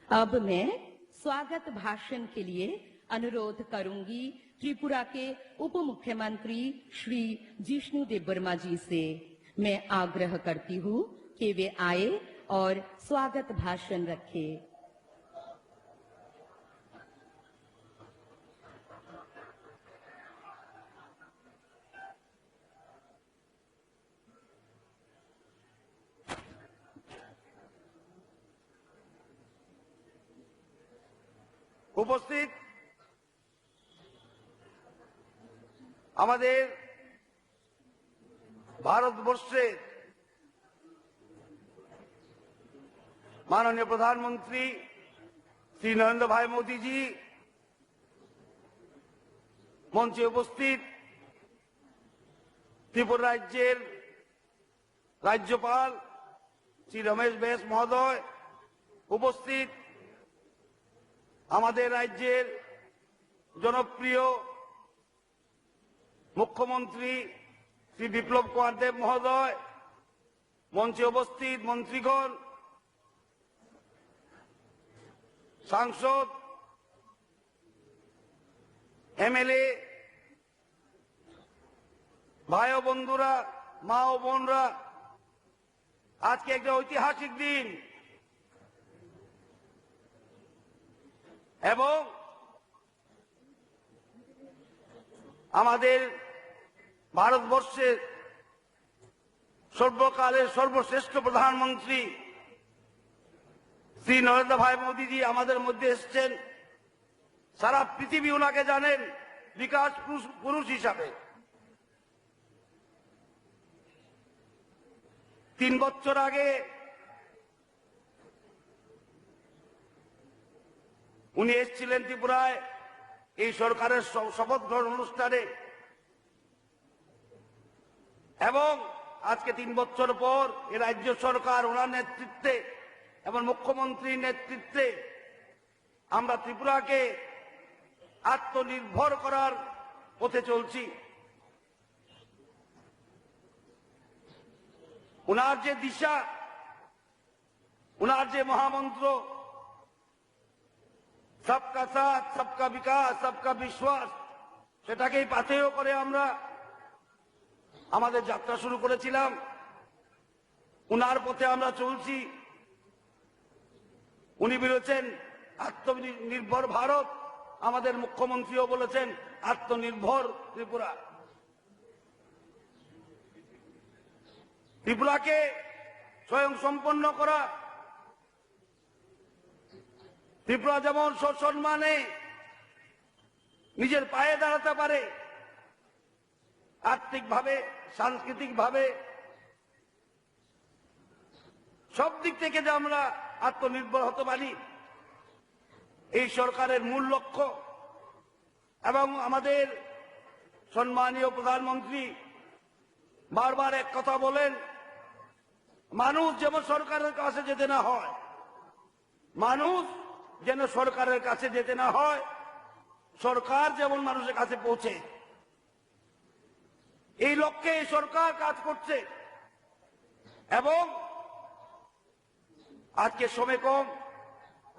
अब मैं स्वागत भाषण के लिए अनुरोध करूंगी त्रिपुरा के उप मुख्यमंत्री श्री जिष्णु देबबर्मा जी से। मैं आग्रह करती हूँ कि वे आए और स्वागत भाषण रखें। উপস্থিত আমাদের ভারতবর্ষের মাননীয় প্রধানমন্ত্রী শ্রী নরেন্দ্র ভাই মোদীজি, মঞ্চে উপস্থিত ত্রিপুরা রাজ্যের রাজ্যপাল শ্রী রমেশ বেশ মহোদয়, উপস্থিত আমাদের রাজ্যের জনপ্রিয় মুখ্যমন্ত্রী শ্রী বিপ্লব কুমার দেব মহোদয়, মঞ্চে উপস্থিত মন্ত্রীগণ, সাংসদ, এমএলএ, ভাই ও বন্ধুরা, মা ও বোনরা, আজকে একটা ঐতিহাসিক দিন এবং আমাদের ভারতবর্ষের সর্বকালের সর্বশ্রেষ্ঠ প্রধানমন্ত্রী শ্রী নরেন্দ্র ভাই মোদীজি আমাদের মধ্যে এসেছেন। সারা পৃথিবী ওনাকে জানেন বিকাশ পুরুষ হিসাবে। 3 বছর আগে উনি এসেছিলেন ত্রিপুরায় এই সরকারের শপথ গ্রহণ অনুষ্ঠানে এবং আজকে 3 বছর পর এই রাজ্য সরকার ওনার নেতৃত্বে এবং মুখ্যমন্ত্রীর নেতৃত্বে আমরা ত্রিপুরাকে আত্মনির্ভর করার পথে চলছি। ওনার যে দিশা, ওনার যে মহামন্ত্র সবকা সাথ, সবকা বিকাশ, সবকা বিশ্বাস, সেটাকেই পাথেয় করে আমরা আমাদের যাত্রা শুরু করেছিলাম। উনার পথে আমরা চলছি। উনি বলেছেন আত্মনির্ভর ভারত, আমাদের মুখ্যমন্ত্রীও বলেছেন আত্মনির্ভর ত্রিপুরা। ত্রিপুরাকে স্বয়ং সম্পন্ন করা, ত্রিপুরা যেমন সসম্মানে নিজের পায়ে দাঁড়াতে পারে, আর্থিকভাবে, সাংস্কৃতিকভাবে, সব দিক থেকে যে আমরা আত্মনির্ভর হতে পারি, এই সরকারের মূল লক্ষ্য। এবং আমাদের সম্মানীয় প্রধানমন্ত্রী বারবার এক কথা বলেন, মানুষ যেমন সরকারের কাছে যেতে না হয়, মানুষ যেন সরকারের কাছে যেতে না হয়, সরকার যেমন মানুষের কাছে পৌঁছে, এই লক্ষ্যে এই সরকার কাজ করছে। এবং আজকে সময় কম,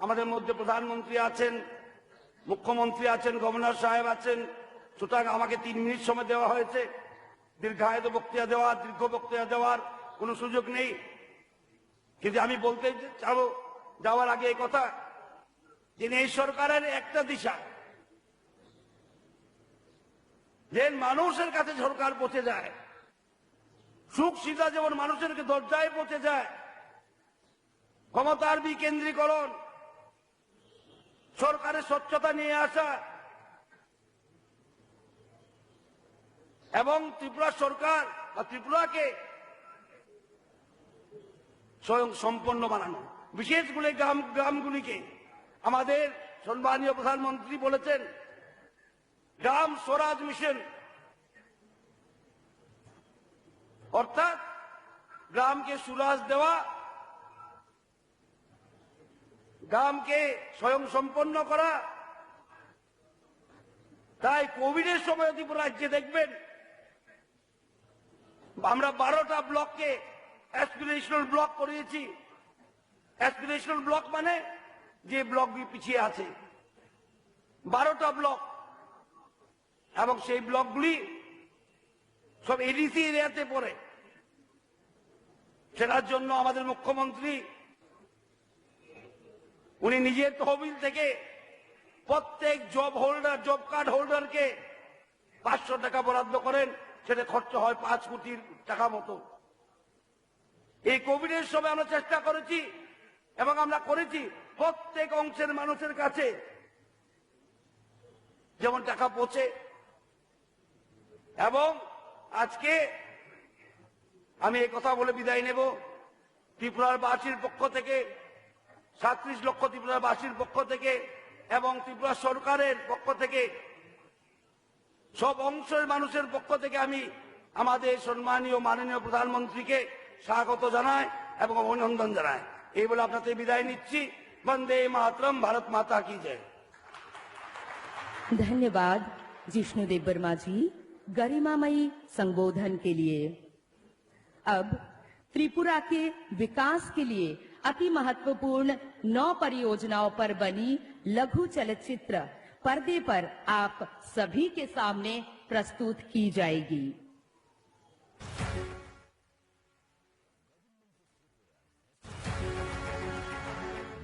আমাদের মধ্যে প্রধানমন্ত্রী আছেন, মুখ্যমন্ত্রী আছেন, গভর্নর সাহেব আছেন, সুতরাং আমাকে 3 মিনিট সময় দেওয়া হয়েছে। দীর্ঘায়িত বক্তৃতা দেওয়ার, দীর্ঘ বক্তৃতা দেওয়ার কোনো সুযোগ নেই। কিন্তু আমি বলতে চাবো যাওয়ার আগে এই কথা, যে এই সরকারের একটা দিশা, যে মানুষের কাছে সরকার পৌঁছে যায়, সুখ সুবিধা যেমন মানুষের দরজায় পৌঁছে যায়, ক্ষমতার বিকেন্দ্রীকরণ, সরকারের স্বচ্ছতা নিয়ে আসা এবং ত্রিপুরা সরকার বা ত্রিপুরাকে স্বয়ং সম্পন্ন বানানো, বিশেষ করে গ্রামগুলিকে। আমাদের সম্মানীয় প্রধানমন্ত্রী বলেছেন গ্রাম স্বরাজ মিশন, অর্থাৎ গ্রামকে সুরাজ দেওয়া, গ্রামকে স্বয়ং সম্পন্ন করা। তাই কোভিডের সময় ত্রিপুরা রাজ্যে দেখবেন আমরা 12টা ব্লককে অ্যাসপিরেশনাল ব্লক করিয়েছি। অ্যাসপিরেশনাল ব্লক মানে যে ব্লকগুলি পিছিয়ে আছে, 12টা ব্লক, এবং সেই ব্লকগুলি সব এডিসি এরিয়াতে পড়ে। সেটার জন্য আমাদের মুখ্যমন্ত্রী উনি নিজের তহবিল থেকে প্রত্যেক জব কার্ড হোল্ডারকে 500 টাকা বরাদ্দ করেন। সেটা খরচ হয় 5 কোটি টাকা মতো। এই কোভিডের সময় আমরা চেষ্টা করেছি এবং আমরা করেছি প্রত্যেক অংশের মানুষের কাছে যেমন টাকা পৌঁছে। এবং আজকে আমি এই কথা বলে বিদায় নেব, ত্রিপুরার বাসীর পক্ষ থেকে, 37 লক্ষ ত্রিপুরার বাসীর পক্ষ থেকে এবং ত্রিপুরা সরকারের পক্ষ থেকে, সব অংশের মানুষের পক্ষ থেকে আমি আমাদের সম্মানীয় মাননীয় প্রধানমন্ত্রীকে স্বাগত জানাই এবং অভিনন্দন জানাই। এই বলে আপনাদের বিদায় নিচ্ছি। বন্দে মাতরম, भारत माता की जय। धन्यवाद जिष्णु देबबर्मा जी गरिमामयी संबोधन के लिए। अब त्रिपुरा के विकास के लिए अति महत्वपूर्ण 9 परियोजनाओं पर बनी लघु चलचित्र पर्दे पर आप सभी के सामने प्रस्तुत की जाएगी।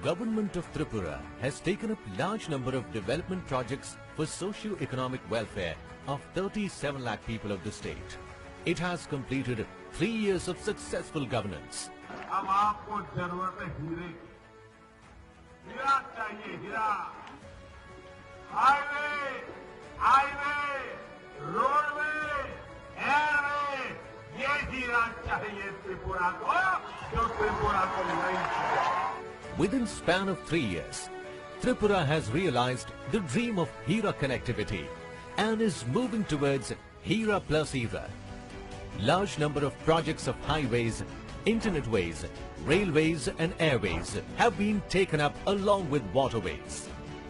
Government of Tripura has taken up large number of development projects for socio-economic welfare of 37 lakh people of the state. It has completed 3 years of successful governance. अब आपको जरूरत है हीरे की। हीरा चाहिए, हीरा। हाईवे, रोडवे, एयरवे, ये हीरा चाहिए त्रिपुरा को, जो त्रिपुरा को नहीं चाहिए। Within span of 3 years, Tripura has realized the dream of Hira connectivity and is moving towards Hira plus era. Large number of projects of highways, internetways, railways and airways have been taken up along with waterways.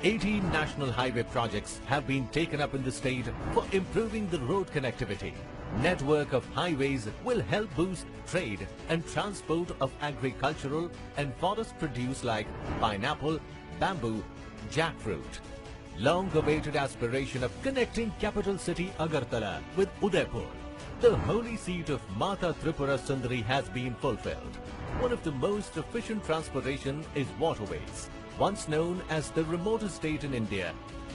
18 national highway projects have been taken up in the state for improving the road connectivity. Network of highways will help boost trade and transport of agricultural and forest produce like pineapple, bamboo, jackfruit. Long-awaited aspiration of connecting capital city Agartala with Udaipur, the holy seat of Mata Tripura Sundari, has been fulfilled. One of the most efficient transportation is waterways. Once known as the remotest state in India,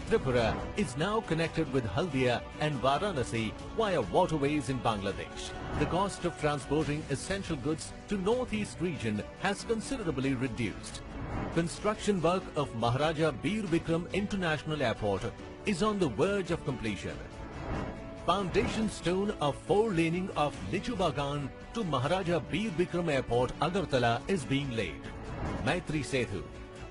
Tripura is now connected with Haldia and Varanasi via waterways in Bangladesh. The cost of transporting essential goods to northeast region has considerably reduced. Construction work of Maharaja Bir Bikram International Airport is on the verge of completion. Foundation stone of 4-laning of Lichu Bagan to Maharaja Bir Bikram Airport, Agartala, is being laid. Maitri Setu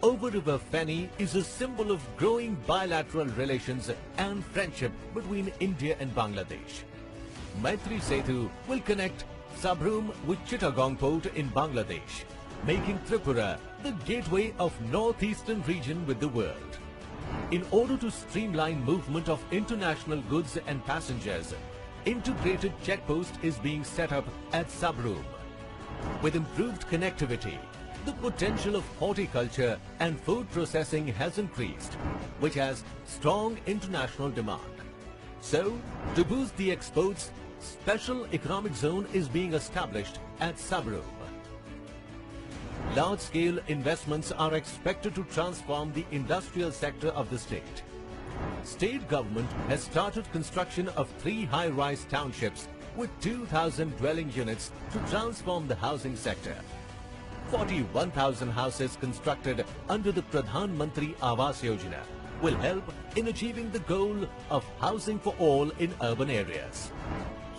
over River Feni is a symbol of growing bilateral relations and friendship between India and Bangladesh. Maitri Setu will connect Sabroom with Chittagong Port in Bangladesh, making Tripura the gateway of northeastern region with the world. In order to streamline movement of international goods and passengers, integrated checkpost is being set up at Sabroom. With improved connectivity, the potential of horticulture and food processing has increased, which has strong international demand. So, to boost the exports, special economic zone is being established at Sabroom. Large-scale investments are expected to transform the industrial sector of the state. State government has started construction of 3 high-rise townships with 2,000 dwelling units to transform the housing sector. 41,000 houses constructed under the Pradhan Mantri Awas Yojana will help in achieving the goal of housing for all in urban areas.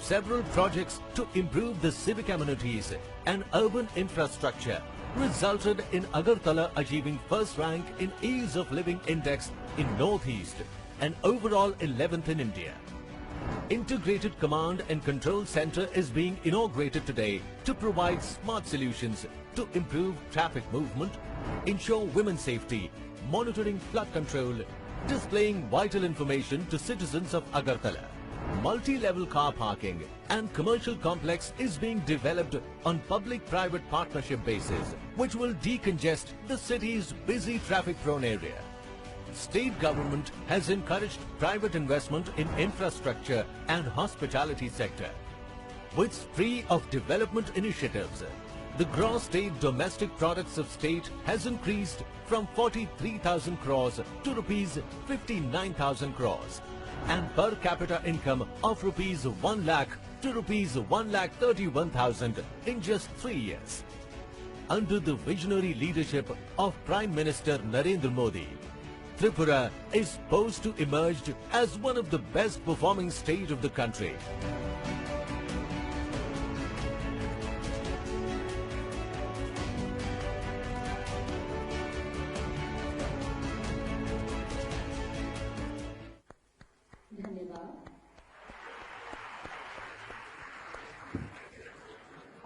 Several projects to improve the civic amenities and urban infrastructure resulted in Agartala achieving first rank in Ease of Living Index in Northeast and overall 11th in India. Integrated Command and Control Center is being inaugurated today to provide smart solutions to improve traffic movement, ensure women's safety, monitoring flood control, displaying vital information to citizens of Agartala. multi-level car parking and commercial complex is being developed on public-private partnership basis, which will decongest the city's busy traffic-prone area. State government has encouraged private investment in infrastructure and hospitality sector. With spree of development initiatives, the gross state domestic products of state has increased from 43,000 crores to rupees 59,000 crores and per capita income of rupees 1 lakh to rupees 1,31,000 in just 3 years. Under the visionary leadership of Prime Minister Narendra Modi, Tripura is poised to emerge as one of the best performing state of the country.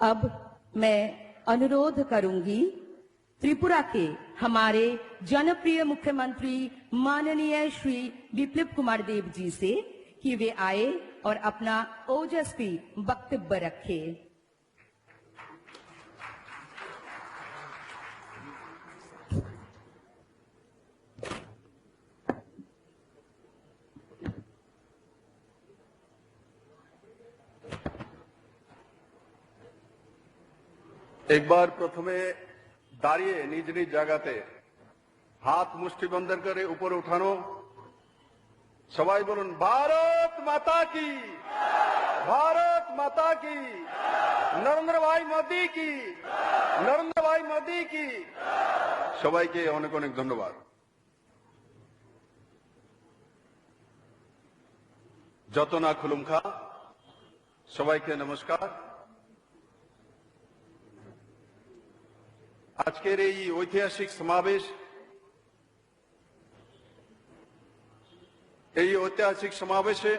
अब मैं अनुरोध करूंगी त्रिपुरा के हमारे जनप्रिय मुख्यमंत्री माननीय श्री विप्लव कुमार देव जी से कि वे आए और अपना ओजस्वी वक्तव्य रखें। एक बार प्रथमे दाड़िए निज निज জায়গাতে हाथ मुष्टिबंधन करे ऊपर उठानो सबाई बोलुन भारत माता की नरेंद्र भाई मोदी की সবাইকে অনেক অনেক ধন্যবাদ। যত না খুলুমখা সবাইকে নমস্কার। আজকের এই ঐতিহাসিক সমাবেশে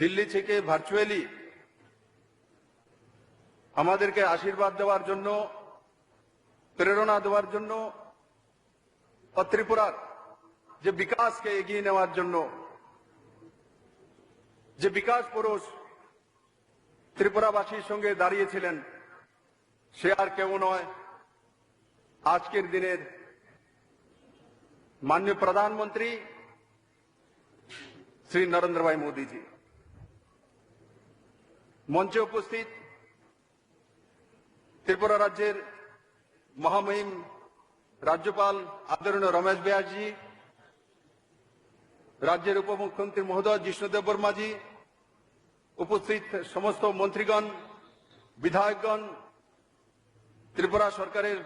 দিল্লি থেকে ভার্চুয়ালি আমাদেরকে আশীর্বাদ দেওয়ার জন্য, প্রেরণা দেওয়ার জন্য ও ত্রিপুরার যে বিকাশকে এগিয়ে নেওয়ার জন্য যে বিকাশ পুরুষ ত্রিপুরাবাসীর সঙ্গে দাঁড়িয়েছিলেন সে আর কেউ নয়, আজকের দিনের माननीय प्रधानमंत्री श्री नरेंद्र भाई मोदी जी। मंचे उपस्थित त्रिपुरा राज्य महामहिम राज्यपाल आदरणीय रमेश व्यास जी, राज्य उप मुख्यमंत्री महोदय जिष्णु देबबर्मा जी, उपस्थित समस्त मंत्रीगण, विधायकगण, त्रिपुरा सरकारेर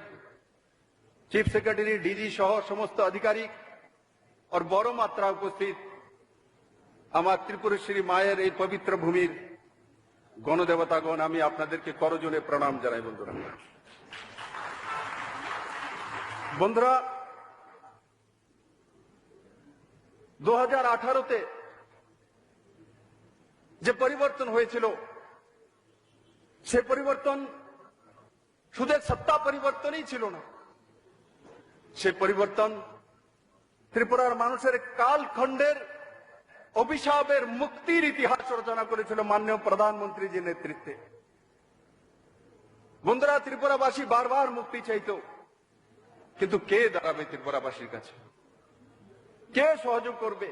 चीफ सेक्रेटरी डीजी सह समस्त आधिकारिक और बड़ मात्रा उपस्थित आमार त्रिपुरेश्वरी मायर এই पवित्र भूमिर गणदेवतागण, आमी आपनादेरके करजोड़े प्रणाम जानाई। बंधुरा 2018 যে পরিবর্তন হয়েছিল সে পরিবর্তন শুধু সত্তা পরিবর্তনই ছিল না, সে পরিবর্তন ত্রিপুরার মানুষের কালখণ্ডের অভিশাপের মুক্তির ইতিহাস রচনা করেছিল মাননীয় প্রধানমন্ত্রীজির নেতৃত্বে। বন্ধুরা, ত্রিপুরাবাসী বারবার মুক্তি চাইতো, কিন্তু কে দাঁড়াবে ত্রিপুরাবাসীর কাছে? কে সহযোগ করবে?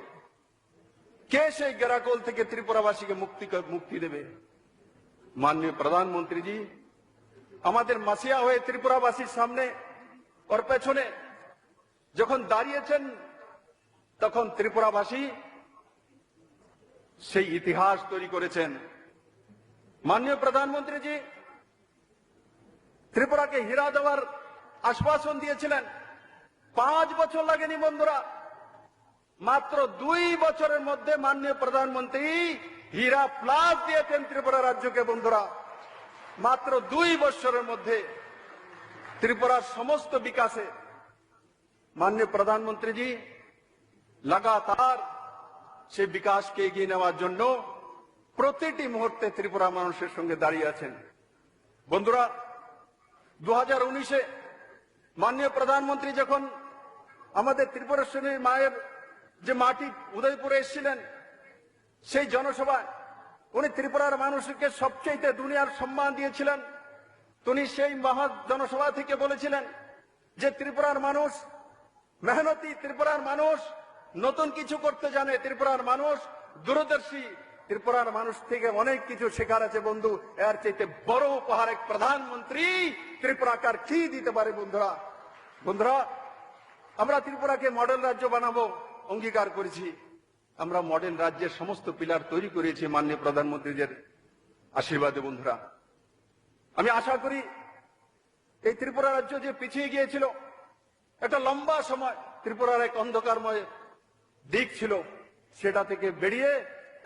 কে সেই গেরাকোল থেকে ত্রিপুরাবাসীকে মুক্তি দেবে? মাননীয় প্রধানমন্ত্রীজি আমাদের মাসিয়া হয়ে ত্রিপুরাবাসীর সামনে और পেছনে যখন দাঁড়িয়েছেন তখন ত্রিপুরাবাসী সেই ইতিহাস তৈরি করেছেন। মাননীয় প্রধানমন্ত্রীজি ত্রিপুরাকে হীরা দেওয়ার আশ্বাসন দিয়েছিলেন। 5 বছর লাগেনি বন্ধুরা, মাত্র 2 বছরের মধ্যে মাননীয় প্রধানমন্ত্রী হীরা প্লাস দিয়েছেন ত্রিপুরা রাজ্যকে। বন্ধুরা, মাত্র 2 বছরের মধ্যে ত্রিপুরার সমস্ত বিকাশে माननीय प्रधानमंत्री जी लगातार से विकास के एगिए नेওয়ার জন্য প্রতিটি মুহূর্তে ত্রিপুরা মানুষের সঙ্গে দাঁড়িয়ে আছেন। বন্ধুরা, 2019 মাননীয় প্রধানমন্ত্রী যখন আমাদের ত্রিপুরেশ্বরী মায়ের যে মাটি উদয়পুরে এসেছিলেন, সেই জনসভায় উনি ত্রিপুরার মানুষকে সবচেয়ে দুনিয়ার সম্মান দিয়েছিলেন। তিনি সেই মহা জনসভা থেকে বলেছিলেন যে ত্রিপুরার মানুষ মেহনতি, ত্রিপুরার মানুষ নতুন কিছু করতে জানে, ত্রিপুরার মানুষ দূরদর্শী, ত্রিপুরার মানুষ থেকে অনেক কিছু শেখার আছে বন্ধু। এর চাইতে বড় উপহার এক প্রধানমন্ত্রী ত্রিপুরাকে আর কি দিতে পারে? বন্ধুরা বন্ধুরা আমরা ত্রিপুরাকে মডেল রাজ্য বানাবো অঙ্গীকার করেছি। আমরা মডেল রাজ্যের সমস্ত পিলার তৈরি করেছি মাননীয় প্রধানমন্ত্রীদের আশীর্বাদে। বন্ধুরা আমি আশা করি এই ত্রিপুরা রাজ্য যে পিছিয়ে গিয়েছিল, একটা লম্বা সময় ত্রিপুরার এক অন্ধকারময় দিক ছিল, সেটা থেকে বেরিয়ে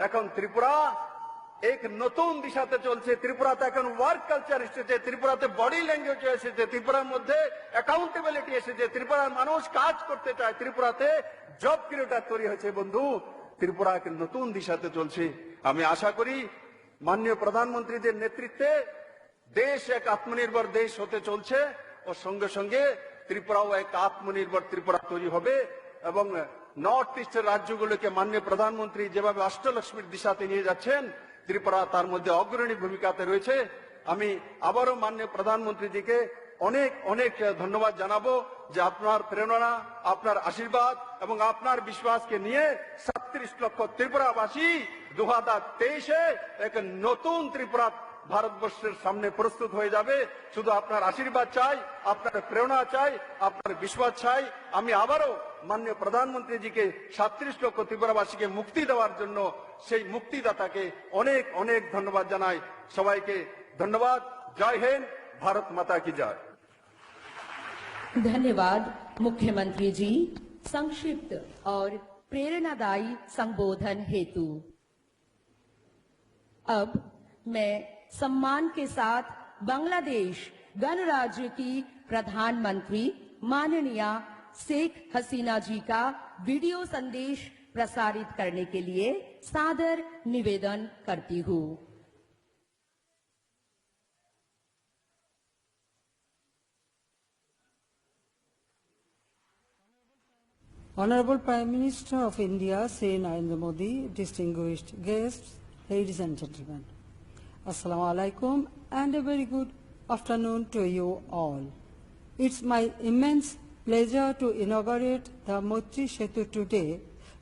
এখন ত্রিপুরা এক নতুন দিশাতে চলছে। ত্রিপুরাতে এখন ওয়ার্ক কালচার এসেছে, ত্রিপুরাতে বডি ল্যাঙ্গুয়েজ এসেছে, ত্রিপুরার মধ্যে অ্যাকাউন্টেবিলিটি এসেছে, ত্রিপুরার মানুষ কাজ করতে চায়, ত্রিপুরাতে জব ক্রিয়েটার তৈরি হয়েছে। বন্ধু ত্রিপুরা এক নতুন দিশাতে চলছে। আমি আশা করি মাননীয় প্রধানমন্ত্রীদের নেতৃত্বে দেশ এক আত্মনির্ভর দেশ হতে চলছে, ও সঙ্গে সঙ্গে ত্রিপুরাও এক আত্মনির্ভর ত্রিপুরা তৈরি হবে। এবং নর্থ ইস্টের রাজ্যগুলোকে মাননীয় প্রধানমন্ত্রী যেভাবে অষ্টলক্ষ্মীর দিশাতে নিয়ে যাচ্ছেন, ত্রিপুরা তার মধ্যে অগ্রণী ভূমিকাতে রয়েছে। আমি আবারও মাননীয় প্রধানমন্ত্রীজিকে অনেক অনেক ধন্যবাদ জানাবো যে আপনার প্রেরণা, আপনার আশীর্বাদ এবং আপনার বিশ্বাসকে নিয়ে 37 লক্ষ ত্রিপুরাবাসী 2023-এ এক নতুন ত্রিপুরা ভারতবর্ষের সামনে প্রস্তুত হয়ে যাবে। শুধু আপনার আশীর্বাদ চাই, আপনার প্রেরণা চাই, আপনার বিশ্বাস চাই। আমি আবারও মাননীয় প্রধানমন্ত্রীজিকে 37 লক্ষ ত্রিপুরাবাসীকে মুক্তি দেওয়ার জন্য সেই মুক্তিদাতাকে অনেক অনেক ধন্যবাদ জানাই। সবাইকে ধন্যবাদ। জয় হিন্দ, भारत माता की जय। धन्यवाद मुख्यमंत्री जी संक्षिप्त और प्रेरणादायी संबोधन हेतु। अब मैं सम्मान के साथ बांग्लादेश गणराज्य की प्रधानमंत्री माननीय शेख हसीना जी का वीडियो संदेश प्रसारित करने के लिए सादर निवेदन करती हूँ। Honorable Prime Minister of India, Shri Narendra Modi, distinguished guests, ladies and gentlemen, Assalamu alaikum and a very good afternoon to you all. It's my immense pleasure to inaugurate the Maitri Setu today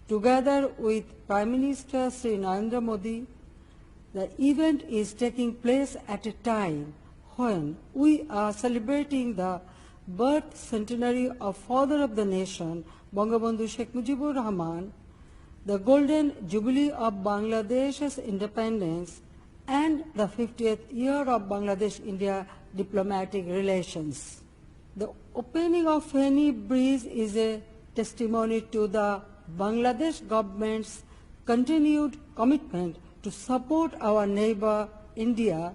together with Prime Minister Shri Narendra Modi. The event is taking place at a time when we are celebrating the birth centenary of Father of the Nation, Bangabandhu Sheikh Mujibur Rahman, the golden jubilee of Bangladesh's independence, and the 50th year of Bangladesh-India diplomatic relations. The opening of Feni Bridge is a testimony to the Bangladesh government's continued commitment to support our neighbor India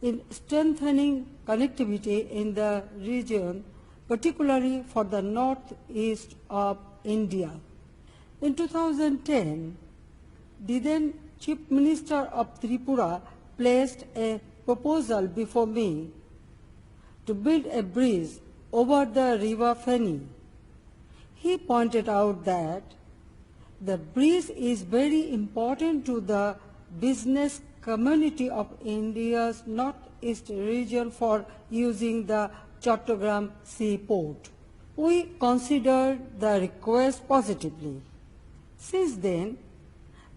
in strengthening connectivity in the region, particularly for the northeast of India. In 2010, the then Chief Minister of Tripura placed a proposal before me to build a bridge over the river Feni. He pointed out that the bridge is very important to the business community of India's northeast region for using the Chattogram seaport. We considered the request positively. Since then,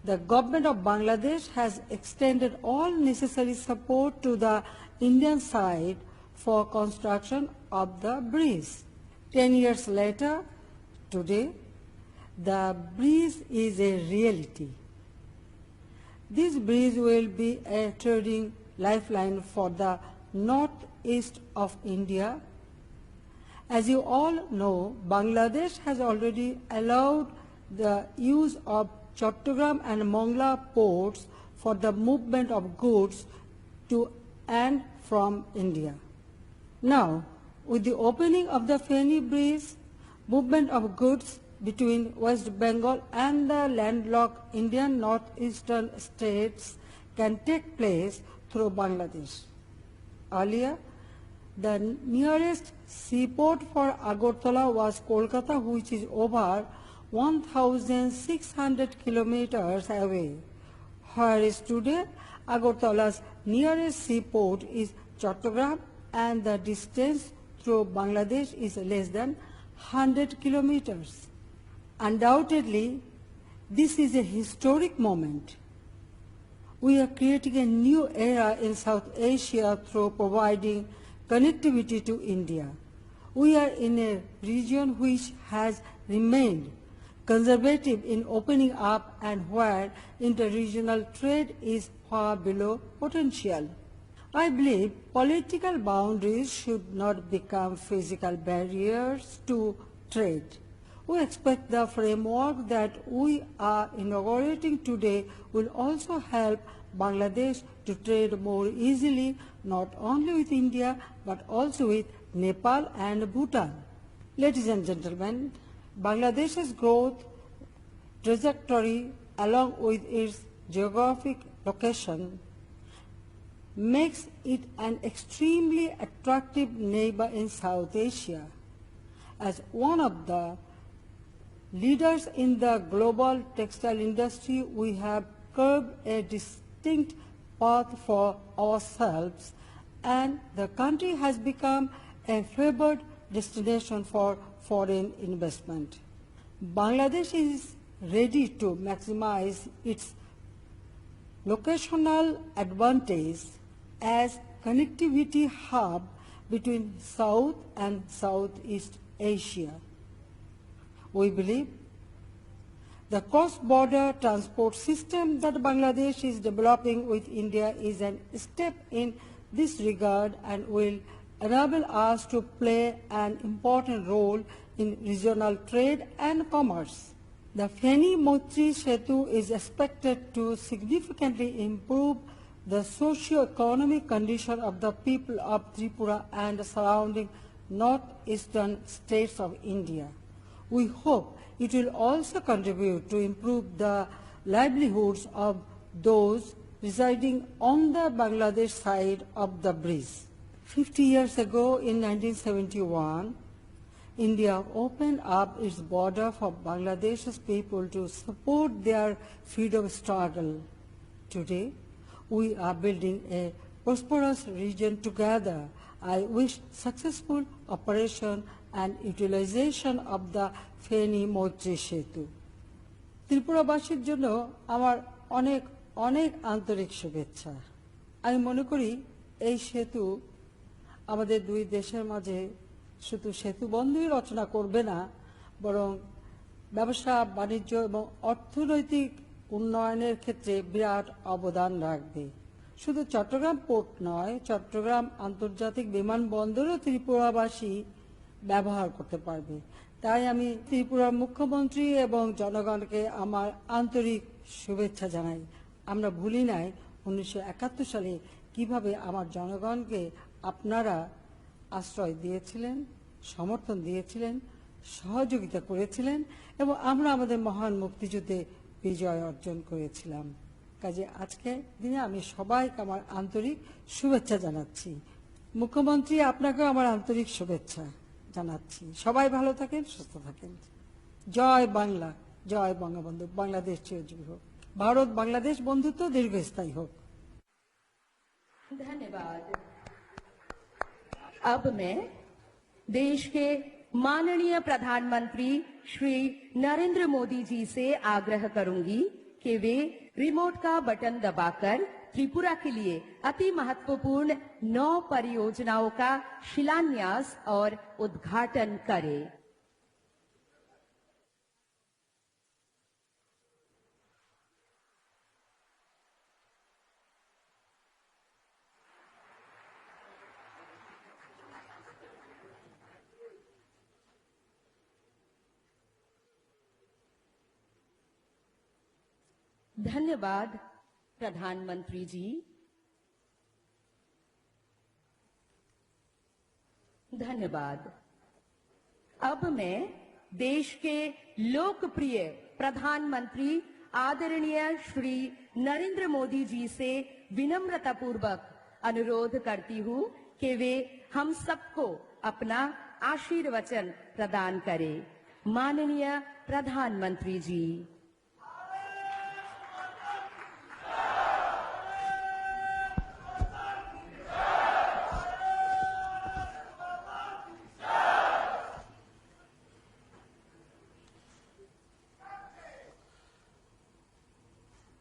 the government of Bangladesh has extended all necessary support to the Indian side for construction of the bridge. 10 years later, today, the bridge is a reality. This bridge will be a trading lifeline for the northeast of India. As you all know, Bangladesh has already allowed the use of Chattogram and Mongla ports for the movement of goods to and from India. Now, with the opening of the Feni Bridge, movement of goods between West Bengal and the landlocked Indian northeastern states can take place through Bangladesh. Earlier, the nearest seaport for Agartala was Kolkata, which is over 1,600 kilometers away, whereas today Agartala's nearest seaport is Chattogram and the distance through Bangladesh is less than 100 kilometers. Undoubtedly, this is a historic moment. We are creating a new era in South Asia through providing connectivity to India. We are in a region which has remained conservative in opening up and where inter-regional trade is far below potential. I believe political boundaries should not become physical barriers to trade. We expect the framework that we are inaugurating today will also help Bangladesh to trade more easily not only with India but also with Nepal and Bhutan. Ladies and gentlemen, Bangladesh's growth trajectory along with its geographic location makes it an extremely attractive neighbor in South Asia. As one of the leaders in the global textile industry, we have carved a distinct path for ourselves, and the country has become a favored destination for foreign investment. Bangladesh is ready to maximize its locational advantage as connectivity hub between South and Southeast Asia. We believe the cross-border transport system that Bangladesh is developing with India is a step in this regard and will enable us to play an important role in regional trade and commerce. The Feni Moitri Setu is expected to significantly improve the socio-economic condition of the people of Tripura and the surrounding northeastern states of India. We hope it will also contribute to improve the livelihoods of those residing on the Bangladesh side of the bridge. 50 years ago, in 1971, India opened up its border for Bangladesh's people to support their freedom struggle. Today, we are building a prosperous region together. I wish successful operation and utilization of the Feni Moitri Setu. ত্রিপুরাবাসীর জন্য আমার অনেক অনেক আন্তরিক শুভেচ্ছা। আমি মনে করি এই সেতু আমাদের দুই দেশের মাঝে শুধু সেতু বন্ধই রচনা করবে না, বরং ব্যবসা বাণিজ্য এবং অর্থনৈতিক উন্নয়নের ক্ষেত্রে বিরাট অবদান রাখবে। শুধু চট্টগ্রাম পোর্ট নয়, চট্টগ্রাম আন্তর্জাতিক বিমানবন্দরও ত্রিপুরাবাসী ব্যবহার করতে পারবে। তাই আমি ত্রিপুরার মুখ্যমন্ত্রী এবং জনগণকে আমার আন্তরিক শুভেচ্ছা জানাই। আমরা ভুলি নাই 1971 সালে কিভাবে আমার জনগণকে আপনারা আশ্রয় দিয়েছিলেন, সমর্থন দিয়েছিলেন, সহযোগিতা করেছিলেন এবং আমরা আমাদের মহান মুক্তিযুদ্ধে বিজয় অর্জন করেছিলাম। কাজে আজকে দিনে আমি সবাইকে আমার আন্তরিক শুভেচ্ছা জানাচ্ছি। মুখ্যমন্ত্রী, আপনাকেও আমার আন্তরিক শুভেচ্ছা জানাচ্ছি। সবাই ভালো থাকেন, সুস্থ থাকেন। জয় বাংলা, জয় বঙ্গবন্ধু। বাংলাদেশ চিরজীবী হোক। ভারত বাংলাদেশ বন্ধুত্ব দীর্ঘস্থায়ী হোক। धन्यवाद। अब मैं देश के माननीय प्रधानमंत्री श्री नरेंद्र मोदी जी से आग्रह करूंगी कि वे रिमोट का बटन दबाकर त्रिपुरा के लिए अति महत्वपूर्ण 9 परियोजनाओं का शिलान्यास और उद्घाटन करें। धन्यवाद प्रधानमंत्री जी। धन्यवाद। अब मैं देश के लोकप्रिय प्रधानमंत्री आदरणीय श्री नरेंद्र मोदी जी से विनम्रतापूर्वक अनुरोध करती हूं कि वे हम सबको अपना आशीर्वचन प्रदान करें। माननीय प्रधानमंत्री जी।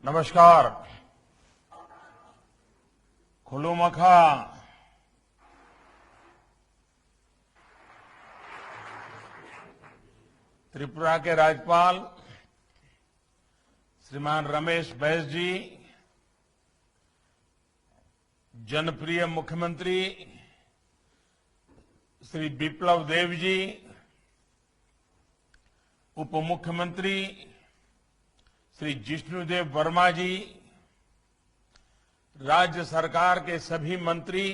नमस्कार। खुलुमखा। त्रिपुरा के राज्यपाल श्रीमान रमेश बैस जी, जनप्रिय मुख्यमंत्री श्री बिप्लब देव जी, उप मुख्यमंत्री श्री जिष्णुदेव वर्मा जी, राज्य सरकार के सभी मंत्री,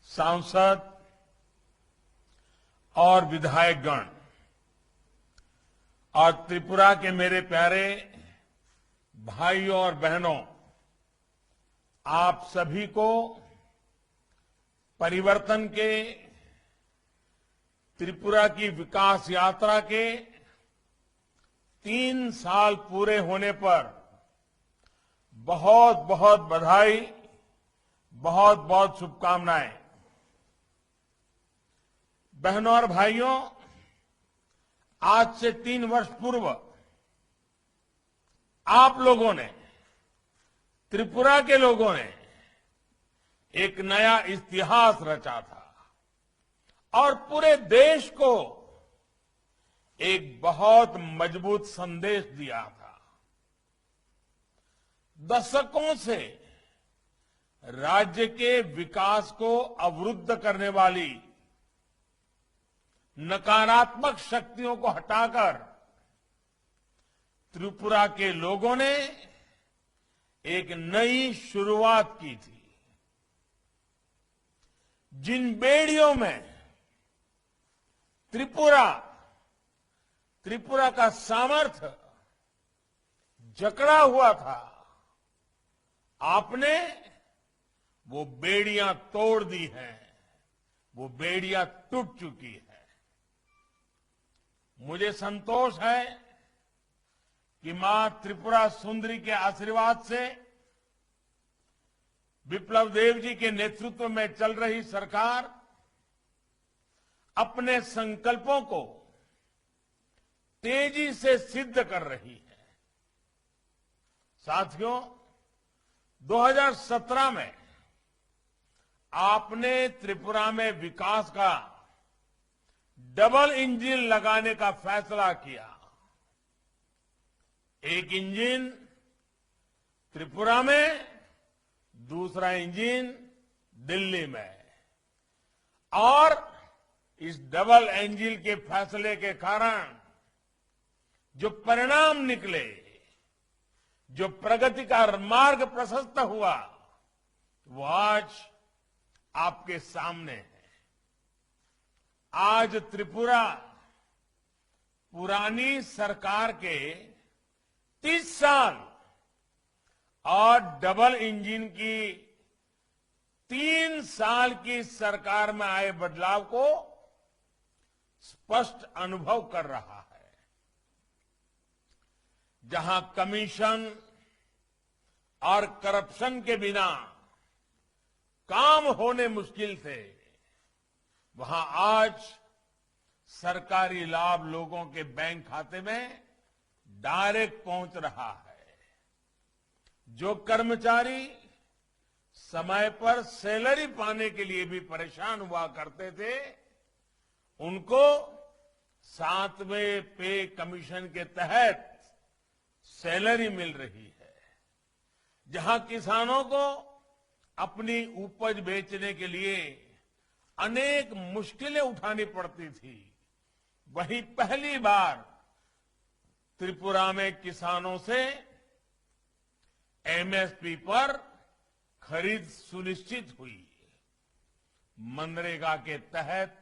सांसद और विधायकगण और त्रिपुरा के मेरे प्यारे भाइयों और बहनों, आप सभी को परिवर्तन के, त्रिपुरा की विकास यात्रा के 3 साल पूरे होने पर बहुत बहुत बधाई, बहुत बहुत शुभकामनाएं। बहनों और भाइयों, आज से 3 वर्ष पूर्व आप लोगों ने, त्रिपुरा के लोगों ने एक नया इतिहास रचा था और पूरे देश को एक बहुत मजबूत संदेश दिया था। दशकों से राज्य के विकास को अवरुद्ध करने वाली नकारात्मक शक्तियों को हटाकर त्रिपुरा के लोगों ने एक नई शुरुआत की थी। जिन बेड़ियों में त्रिपुरा का सामर्थ्य जकड़ा हुआ था, आपने वो बेड़ियां तोड़ दी हैं, वो बेड़ियां टूट चुकी है। मुझे संतोष है कि मां त्रिपुरा सुंदरी के आशीर्वाद से बिप्लब देव जी के नेतृत्व में चल रही सरकार अपने संकल्पों को तेजी से सिद्ध कर रही है। साथियों, 2017 में आपने त्रिपुरा में विकास का डबल इंजन लगाने का फैसला किया। एक इंजन त्रिपुरा में, दूसरा इंजन दिल्ली में। और इस डबल इंजन के फैसले के कारण जो परिणाम निकले, जो प्रगति का मार्ग प्रशस्त हुआ, वो आज आपके सामने है। आज त्रिपुरा पुरानी सरकार के 30 साल और डबल इंजन की 3 साल की सरकार में आए बदलाव को स्पष्ट अनुभव कर रहा है। जहां कमीशन और करप्शन के बिना काम होने मुश्किल थे, वहां आज सरकारी लाभ लोगों के बैंक खाते में डायरेक्ट पहुंच रहा है। जो कर्मचारी समय पर सैलरी पाने के लिए भी परेशान हुआ करते थे, उनको 7वें पे कमीशन के तहत सैलरी मिल रही है। जहां किसानों को अपनी उपज बेचने के लिए अनेक मुश्किलें उठानी पड़ती थी, वहीं पहली बार त्रिपुरा में किसानों से एमएसपी पर खरीद सुनिश्चित हुई। मनरेगा के तहत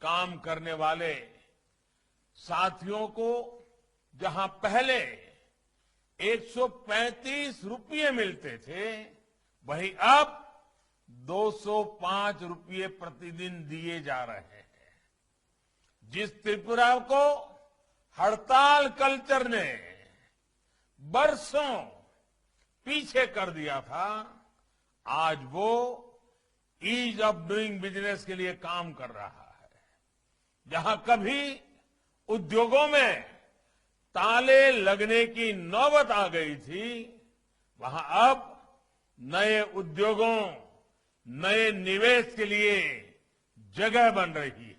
काम करने वाले साथियों को जहां पहले 135 रुपये मिलते थे, वहीं अब 205 रुपये प्रतिदिन दिए जा रहे हैं। जिस त्रिपुरा को हड़ताल कल्चर ने बरसों पीछे कर दिया था, आज वो ईज ऑफ डूइंग बिजनेस के लिए काम कर रहा है। जहां कभी उद्योगों में ताले लगने की नौबत आ गई थी, वहां अब नए उद्योगों, नए निवेश के लिए जगह बन रही है।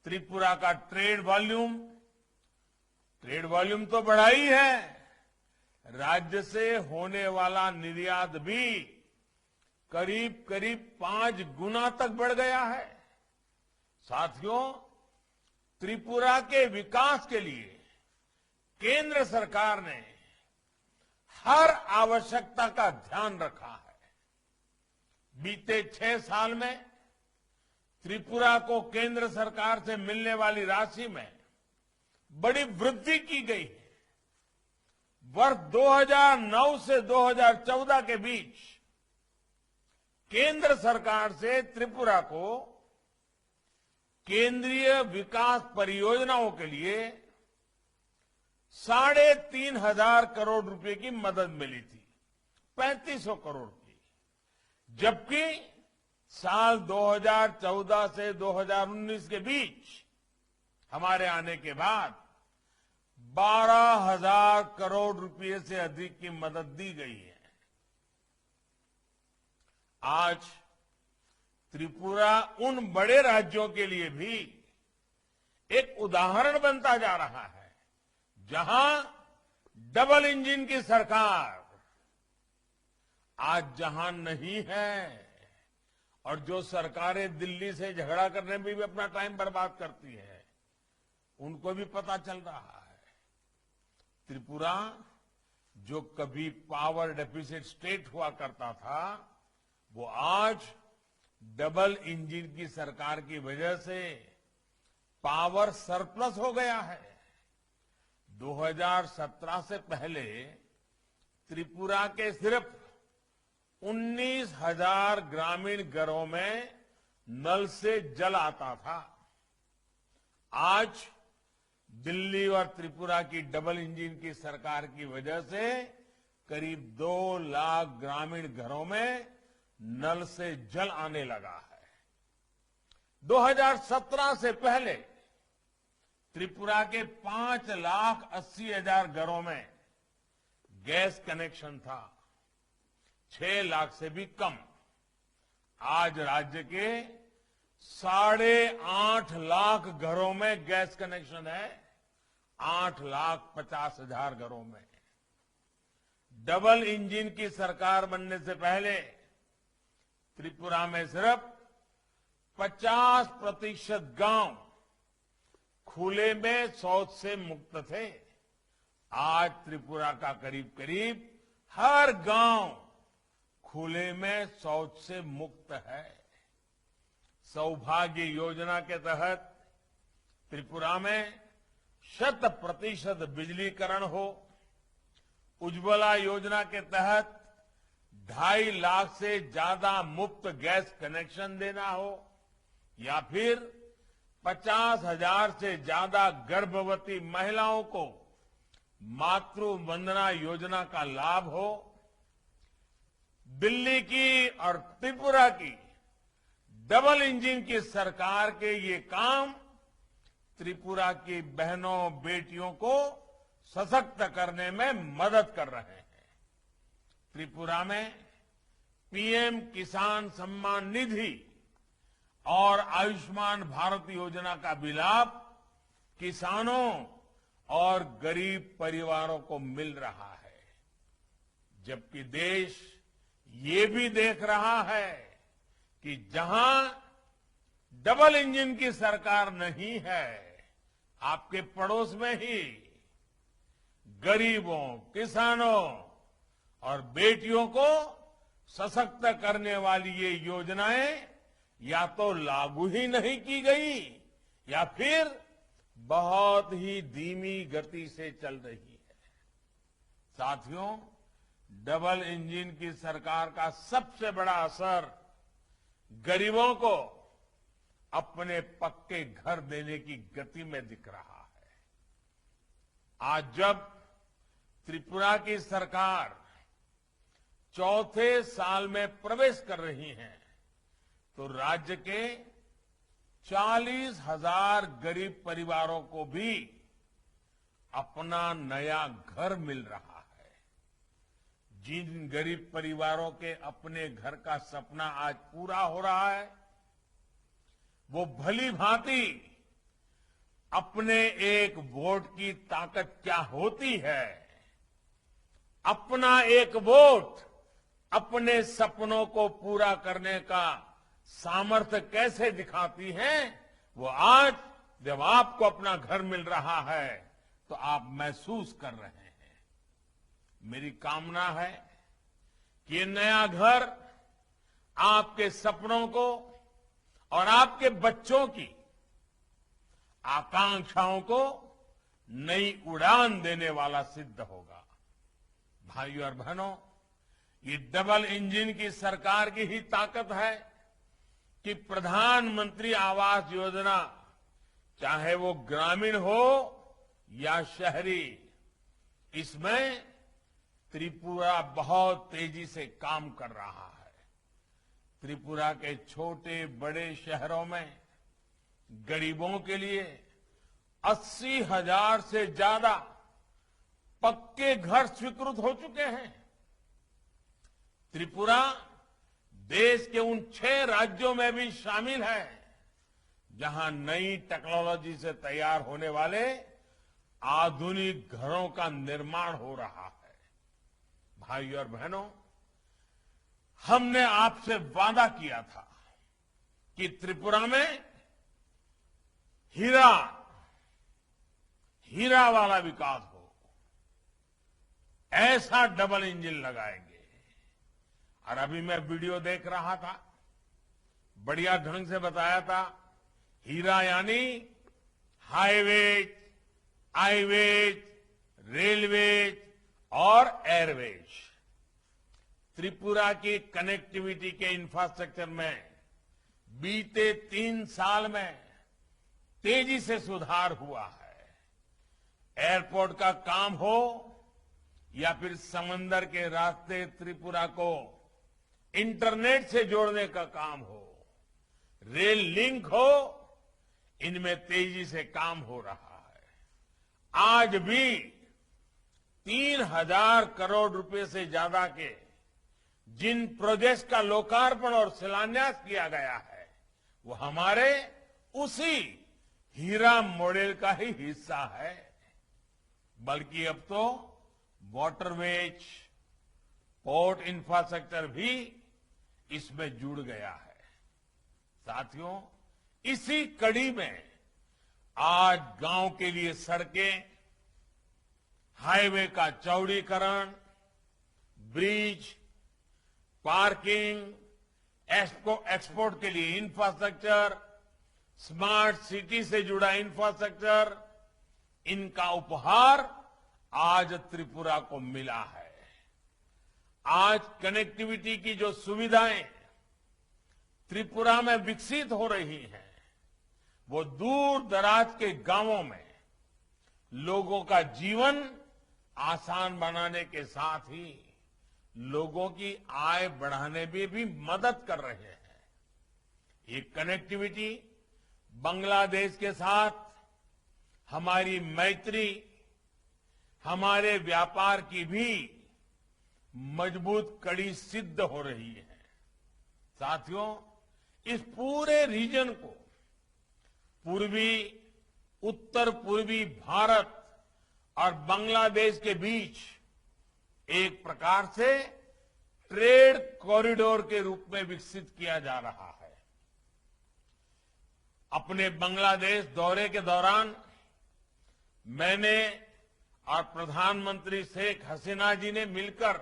त्रिपुरा का ट्रेड वॉल्यूम तो बढ़ा ही है, राज्य से होने वाला निर्यात भी करीब करीब 5 गुना तक बढ़ गया है। साथियों, त्रिपुरा के विकास के लिए केंद्र सरकार ने हर आवश्यकता का ध्यान रखा है। बीते 6 साल में त्रिपुरा को केंद्र सरकार से मिलने वाली राशि में बड़ी वृद्धि की गई है। वर्ष 2009 से 2014 के बीच केंद्र सरकार से त्रिपुरा को केंद्रीय विकास परियोजनाओं के लिए 3,500 करोड़ रुपए की मदद मिली थी, 3500 करोड़ की। जबकि साल 2014 से 2019 के बीच हमारे आने के बाद 12,000 करोड़ रुपए से अधिक की मदद दी गई है। आज त्रिपुरा उन बड़े राज्यों के लिए भी एक उदाहरण बनता जा रहा है, जहां डबल इंजन की सरकार आज जहां नहीं है और जो सरकारें दिल्ली से झगड़ा करने में भी अपना टाइम बर्बाद करती है, उनको भी पता चल रहा है। त्रिपुरा जो कभी पावर डेफिसिट स्टेट हुआ करता था, वो आज डबल इंजन की सरकार की वजह से पावर सरप्लस हो गया है। 2017 से पहले त्रिपुरा के सिर्फ 19,000 ग्रामीण घरों में नल से जल आता था। आज दिल्ली और त्रिपुरा की डबल इंजन की सरकार की वजह से करीब 2 लाख ग्रामीण घरों में नल से जल आने लगा है। 2017 से पहले त्रिपुरा के 5,80,000 घरों में गैस कनेक्शन था, 6 लाख से भी कम। आज राज्य के 8.5 लाख घरों में गैस कनेक्शन है, 8,50,000 घरों में। डबल इंजन की सरकार बनने से पहले त्रिपुरा में सिर्फ 50% गांव खुले में शौच से मुक्त थे। आज त्रिपुरा का करीब करीब हर गांव खुले में शौच से मुक्त है। सौभाग्य योजना के तहत त्रिपुरा में 100% बिजलीकरण हो, उज्ज्वला योजना के तहत 2.5 लाख से ज्यादा मुफ्त गैस कनेक्शन देना हो, या फिर 50,000 से ज्यादा गर्भवती महिलाओं को मातृ वंदना योजना का लाभ हो। दिल्ली की और त्रिपुरा की डबल इंजन की सरकार के ये काम त्रिपुरा की बहनों बेटियों को सशक्त करने में मदद कर रहे हैं। त्रिपुरा में पीएम किसान सम्मान निधि और आयुष्मान भारत योजना का भी लाभ किसानों और गरीब परिवारों को मिल रहा है। जबकि देश ये भी देख रहा है कि जहां डबल इंजन की सरकार नहीं है, आपके पड़ोस में ही गरीबों, किसानों और बेटियों को सशक्त करने वाली ये योजनाएं या तो लागू ही नहीं की गई या फिर बहुत ही धीमी गति से चल रही है। साथियों, डबल इंजन की सरकार का सबसे बड़ा असर गरीबों को अपने पक्के घर देने की गति में दिख रहा है। आज जब त्रिपुरा की सरकार चौथे साल में प्रवेश कर रही है तो राज्य के 40,000 गरीब परिवारों को भी अपना नया घर मिल रहा है। जिन गरीब परिवारों के अपने घर का सपना आज पूरा हो रहा है, वो भली भांति अपने एक वोट की ताकत क्या होती है, अपना एक वोट अपने सपनों को पूरा करने का सामर्थ्य कैसे दिखाती है, वो आज जब आपको अपना घर मिल रहा है तो आप महसूस कर रहे हैं। मेरी कामना है कि ये नया घर आपके सपनों को और आपके बच्चों की आकांक्षाओं को नई उड़ान देने वाला सिद्ध होगा। भाइयों और बहनों, ये डबल इंजन की सरकार की ही ताकत है कि प्रधानमंत्री आवास योजना, चाहे वो ग्रामीण हो या शहरी, इसमें त्रिपुरा बहुत तेजी से काम कर रहा है। त्रिपुरा के छोटे बड़े शहरों में गरीबों के लिए 80,000 से ज्यादा पक्के घर स्वीकृत हो चुके हैं। त्रिपुरा देश के उन 6 राज्यों में भी शामिल है जहां नई टेक्नोलॉजी से तैयार होने वाले आधुनिक घरों का निर्माण हो रहा है। भाइयों और बहनों, हमने आपसे वादा किया था कि त्रिपुरा में हीरा वाला विकास हो, ऐसा डबल इंजन लगाएंगे। और अभी मैं वीडियो देख रहा था, बढ़िया ढंग से बताया था। हीरा यानी हाईवेज, हाईवेज, रेलवेज और एयरवेज। त्रिपुरा की कनेक्टिविटी के इंफ्रास्ट्रक्चर में बीते 3 साल में तेजी से सुधार हुआ है। एयरपोर्ट का काम हो या फिर समंदर के रास्ते त्रिपुरा को इंटरनेट से जोड़ने का काम हो, रेल लिंक हो, इनमें तेजी से काम हो रहा है। आज भी 3,000 करोड़ रुपए से ज्यादा के जिन प्रोजेक्ट्स का लोकार्पण और शिलान्यास किया गया है, वो हमारे उसी हीरा मॉडल का ही हिस्सा है। बल्कि अब तो वाटरवेज, पोर्ट इंफ्रास्ट्रक्चर भी इसमें जुड़ गया है। साथियों, इसी कड़ी में आज गांव के लिए सड़कें, हाईवे का चौड़ीकरण, ब्रिज, पार्किंग, एक्सपोर्ट के लिए इंफ्रास्ट्रक्चर, स्मार्ट सिटी से जुड़ा इंफ्रास्ट्रक्चर, इनका उपहार आज त्रिपुरा को मिला है। आज कनेक्टिविटी की जो सुविधाएं त्रिपुरा में विकसित हो रही हैं, वो दूर दराज के गांवों में लोगों का जीवन आसान बनाने के साथ ही लोगों की आय बढ़ाने में भी मदद कर रहे हैं। ये कनेक्टिविटी बांग्लादेश के साथ हमारी मैत्री, हमारे व्यापार की भी मजबूत कड़ी सिद्ध हो रही है। साथियों, इस पूरे रीजन को पूर्वी, उत्तर पूर्वी भारत और बांग्लादेश के बीच एक प्रकार से ट्रेड कॉरिडोर के रूप में विकसित किया जा रहा है। अपने बांग्लादेश दौरे के दौरान मैंने और प्रधानमंत्री शेख हसीना जी ने मिलकर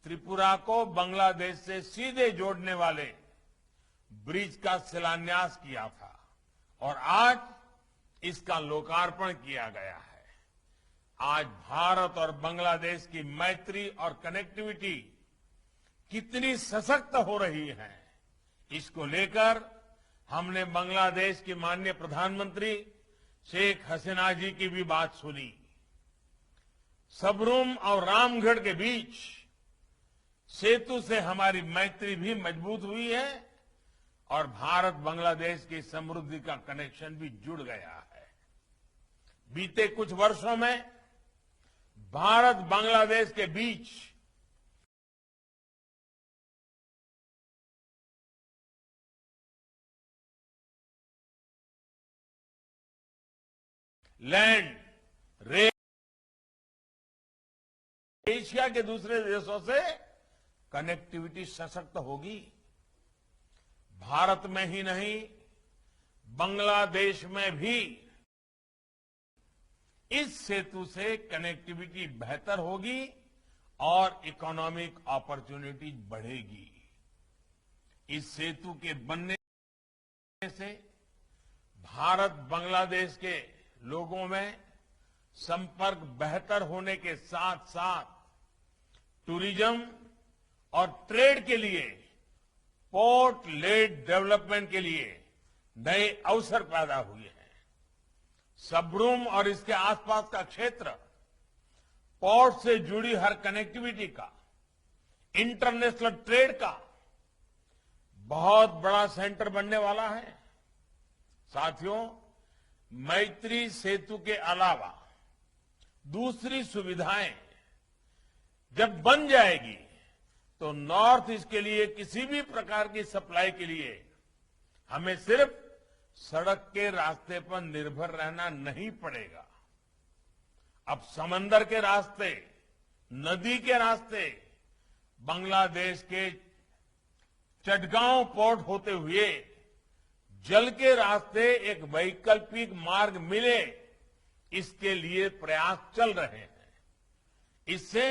त्रिपुरा को बांग्लादेश से सीधे जोड़ने वाले ब्रिज का शिलान्यास किया था और आज इसका लोकार्पण किया गया है। आज भारत और बांग्लादेश की मैत्री और कनेक्टिविटी कितनी सशक्त हो रही है, इसको लेकर हमने बांग्लादेश की माननीय प्रधानमंत्री शेख हसीना जी की भी बात सुनी। सबरूम और रामगढ़ के बीच सेतु से हमारी मैत्री भी मजबूत हुई है और भारत बांग्लादेश की समृद्धि का कनेक्शन भी जुड़ गया है। बीते कुछ वर्षों में भारत बांग्लादेश के बीच लैंड, रेल, एशिया के दूसरे देशों से कनेक्टिविटी सशक्त होगी। भारत में ही नहीं, बांग्लादेश में भी इस सेतु से कनेक्टिविटी बेहतर होगी और इकोनॉमिक अपॉर्चुनिटी बढ़ेगी। इस सेतु के बनने से भारत बांग्लादेश के लोगों में संपर्क बेहतर होने के साथ साथ टूरिज्म और ट्रेड के लिए, पोर्ट लेड डेवलपमेंट के लिए नए अवसर पैदा हुए हैं। सबरूम और इसके आसपास का क्षेत्र पोर्ट से जुड़ी हर कनेक्टिविटी का, इंटरनेशनल ट्रेड का बहुत बड़ा सेंटर बनने वाला है। साथियों, मैत्री सेतु के अलावा दूसरी सुविधाएं जब बन जाएगी तो नॉर्थ ईस्ट के लिए किसी भी प्रकार की सप्लाई के लिए हमें सिर्फ सड़क के रास्ते पर निर्भर रहना नहीं पड़ेगा। अब समंदर के रास्ते, नदी के रास्ते, बांग्लादेश के चटगांव पोर्ट होते हुए जल के रास्ते एक वैकल्पिक मार्ग मिले, इसके लिए प्रयास चल रहे हैं। इससे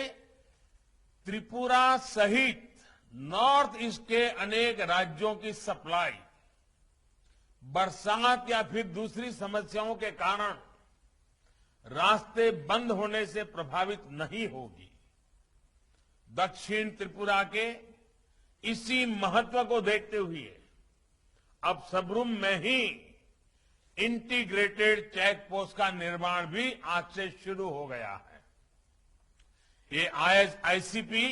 त्रिपुरा सहित नॉर्थ ईस्ट के अनेक राज्यों की सप्लाई बरसात या फिर दूसरी समस्याओं के कारण रास्ते बंद होने से प्रभावित नहीं होगी। दक्षिण त्रिपुरा के इसी महत्व को देखते हुए अब सबरूम में ही इंटीग्रेटेड चेक पोस्ट का निर्माण भी आज से शुरू हो गया है। ये आईसीपी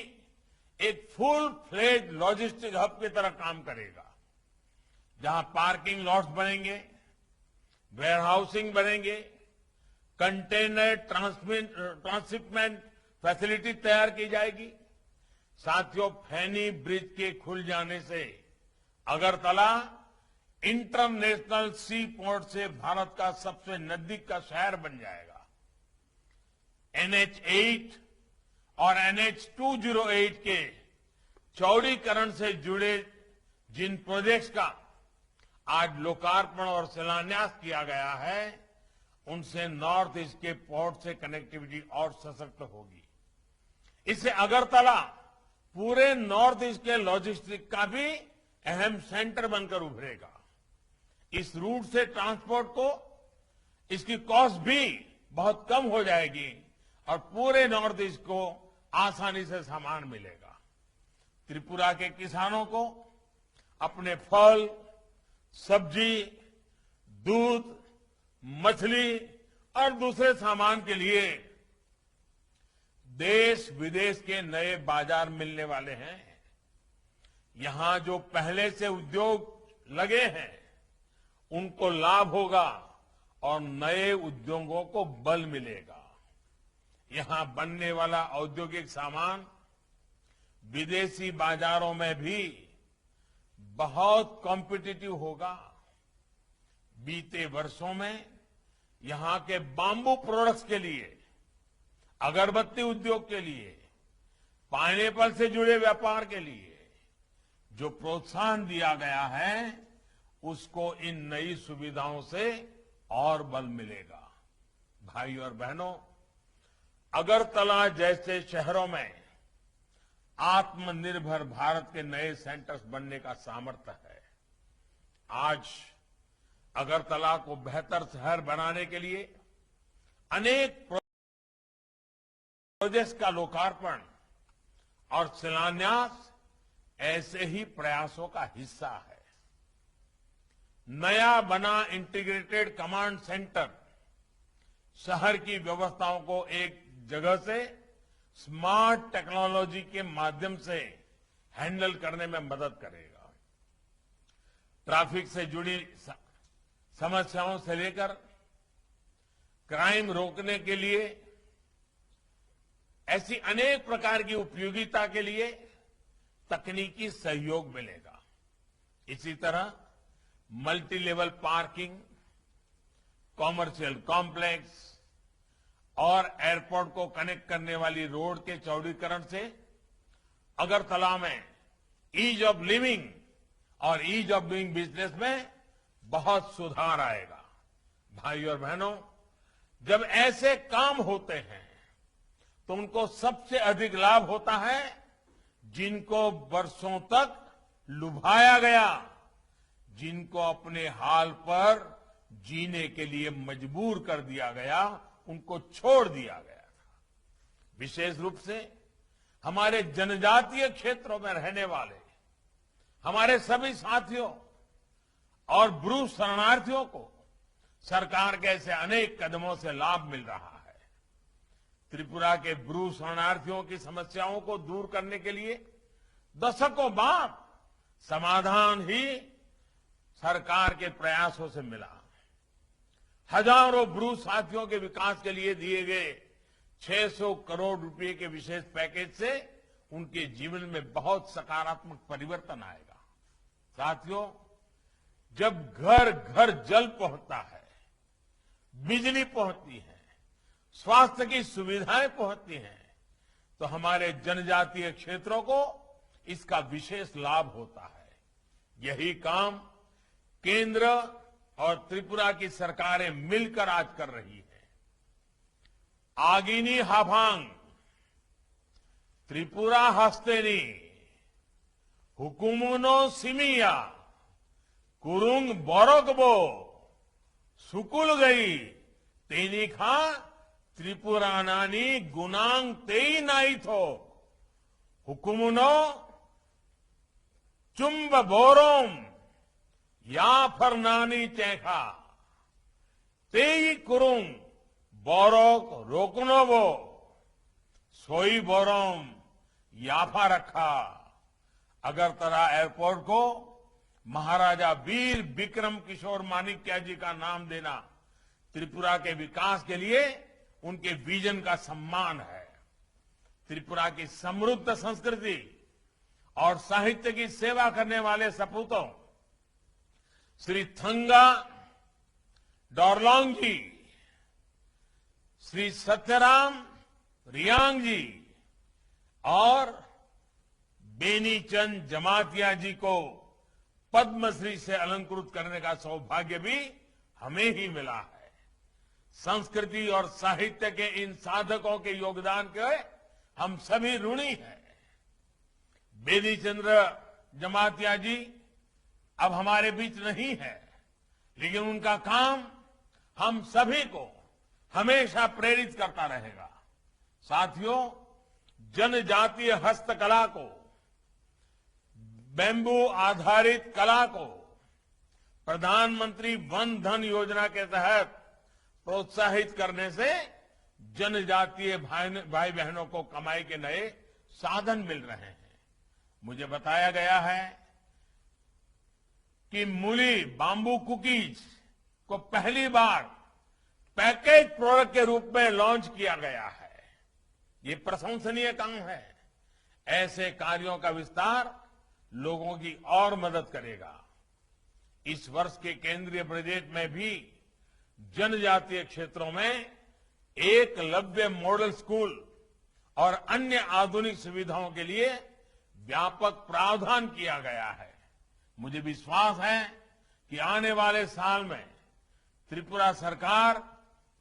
एक फुल फ्लेज लॉजिस्टिक हब की तरह काम करेगा, जहां पार्किंग लॉट्स बनेंगे, वेयरहाउसिंग बनेंगे, कंटेनर ट्रांसशिपमेंट फैसिलिटी तैयार की जाएगी। साथियों, फैनी ब्रिज के खुल जाने से अगरतला इंटरनेशनल सी पोर्ट से भारत का सबसे नजदीक का शहर बन जाएगा। NH8 और NH208 के चौड़ीकरण से जुड़े जिन प्रोजेक्ट्स का आज लोकार्पण और शिलान्यास किया गया है, उनसे नॉर्थ ईस्ट के पोर्ट से कनेक्टिविटी और सशक्त होगी। इससे अगरतला पूरे नॉर्थ ईस्ट के लॉजिस्टिक का भी अहम सेंटर बनकर उभरेगा। इस रूट से ट्रांसपोर्ट को, इसकी कॉस्ट भी बहुत कम हो जाएगी और पूरे नॉर्थ ईस्ट को आसानी से सामान मिलेगा। त्रिपुरा के किसानों को अपने फल, सब्जी, दूध, मछली और दूसरे सामान के लिए देश विदेश के नए बाजार मिलने वाले हैं। यहां जो पहले से उद्योग लगे हैं, उनको लाभ होगा और नए उद्योगों को बल मिलेगा। यहां बनने वाला औद्योगिक सामान विदेशी बाजारों में भी बहुत कॉम्पिटिटिव होगा। बीते वर्षों में यहां के बांबू प्रोडक्ट्स के लिए, अगरबत्ती उद्योग के लिए, पाइनएप्पल से जुड़े व्यापार के लिए जो प्रोत्साहन दिया गया है, उसको इन नई सुविधाओं से और बल मिलेगा। भाई और बहनों, अगरतला जैसे शहरों में आत्मनिर्भर भारत के नए सेंटर्स बनने का सामर्थ्य है। आज अगरतला को बेहतर शहर बनाने के लिए अनेक प्रोजेक्ट्स का लोकार्पण और शिलान्यास ऐसे ही प्रयासों का हिस्सा है। नया बना इंटीग्रेटेड कमांड सेंटर शहर की व्यवस्थाओं को एक जगह से स्मार्ट टेक्नोलॉजी के माध्यम से हैंडल करने में मदद करेगा। ट्रैफिक से जुड़ी समस्याओं से लेकर क्राइम रोकने के लिए ऐसी अनेक प्रकार की उपयोगिता के लिए तकनीकी सहयोग मिलेगा। इसी तरह multi level parking, commercial complex और एयरपोर्ट को कनेक्ट करने वाली रोड के चौड़ीकरण से अगरतला में ईज ऑफ लिविंग और ईज ऑफ डूइंग बिजनेस में बहुत सुधार आएगा। भाई और बहनों, जब ऐसे काम होते हैं तो उनको सबसे अधिक लाभ होता है जिनको वर्षों तक लुभाया गया, जिनको अपने हाल पर जीने के लिए मजबूर कर दिया गया, उनको छोड़ दिया गया था। विशेष रूप से हमारे जनजातीय क्षेत्रों में रहने वाले हमारे सभी साथियों और ब्रू शरणार्थियों को सरकार के ऐसे अनेक कदमों से लाभ मिल रहा है। त्रिपुरा के ब्रू शरणार्थियों की समस्याओं को दूर करने के लिए दशकों बाद समाधान ही सरकार के प्रयासों से मिला। हजारों ब्रू साथियों के विकास के लिए दिए गए 600 करोड़ रुपए के विशेष पैकेज से उनके जीवन में बहुत सकारात्मक परिवर्तन आएगा। साथियों, जब घर घर जल पहुंचता है, बिजली पहुंचती है, स्वास्थ्य की सुविधाएं पहुंचती हैं, तो हमारे जनजातीय क्षेत्रों को इसका विशेष लाभ होता है। यही काम केंद्र और त्रिपुरा की सरकारें मिलकर आज कर रही है। आगिनी हाभांग, त्रिपुरा हस्तेनी, हुकुमुनो सिमिया, कुरुंग बोरोगबो, सुकुल गई, तेनी खा त्रिपुरानानी गुनांग तेई नाई थो, हुकुमुनो चुंब बोरोम या फरनानी चैखा, तेई कुरुंग बोरोक रोकनोबो, सोई बोरोम याफा रखा। अगरतला एयरपोर्ट को महाराजा वीर विक्रम किशोर माणिक्य जी का नाम देना त्रिपुरा के विकास के लिए उनके विजन का सम्मान है। त्रिपुरा की समृद्ध संस्कृति और साहित्य की सेवा करने वाले सपूतों श्री थंगा डोरलोंग जी, श्री सत्यराम रियांग जी और बेनीचंद जमातिया जी को पद्मश्री से अलंकृत करने का सौभाग्य भी हमें ही मिला है। संस्कृति और साहित्य के इन साधकों के योगदान के हम सभी ऋणी हैं। बेनीचंद्र जमातिया जी अब हमारे बीच नहीं है, लेकिन उनका काम हम सभी को हमेशा प्रेरित करता रहेगा। साथियों, जनजातीय हस्तकला को, बैम्बू आधारित कला को प्रधानमंत्री वन धन योजना के तहत प्रोत्साहित करने से जनजातीय भाई बहनों को कमाई के नए साधन मिल रहे हैं। मुझे बताया गया है कि मूली बाम्बू कुकीज को पहली बार पैकेज प्रोडक्ट के रूप में लॉन्च किया गया है। ये प्रशंसनीय काम है। ऐसे कार्यों का विस्तार लोगों की और मदद करेगा। इस वर्ष के केंद्रीय बजट में भी जनजातीय क्षेत्रों में एकलव्य मॉडल स्कूल और अन्य आधुनिक सुविधाओं के लिए व्यापक प्रावधान किया गया है। मुझे विश्वास है कि आने वाले साल में त्रिपुरा सरकार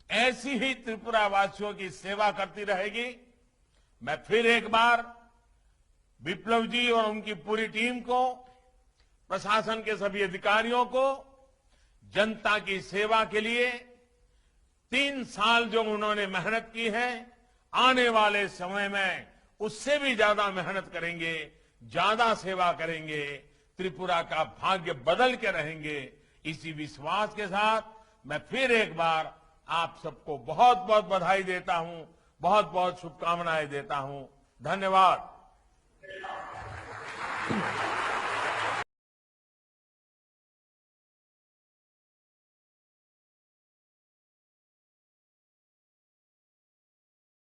ऐसी ही त्रिपुरा वासियों की सेवा करती रहेगी। मैं फिर एक बार विप्लव जी और उनकी पूरी टीम को, प्रशासन के सभी अधिकारियों को जनता की सेवा के लिए 3 साल जो उन्होंने मेहनत की है, आने वाले समय में उससे भी ज्यादा मेहनत करेंगे, ज्यादा सेवा करेंगे, त्रिपुरा का भाग्य बदल के रहेंगे। इसी विश्वास के साथ मैं फिर एक बार आप सबको बहुत बहुत बधाई देता हूं, बहुत बहुत शुभकामनाएं देता हूं। धन्यवाद।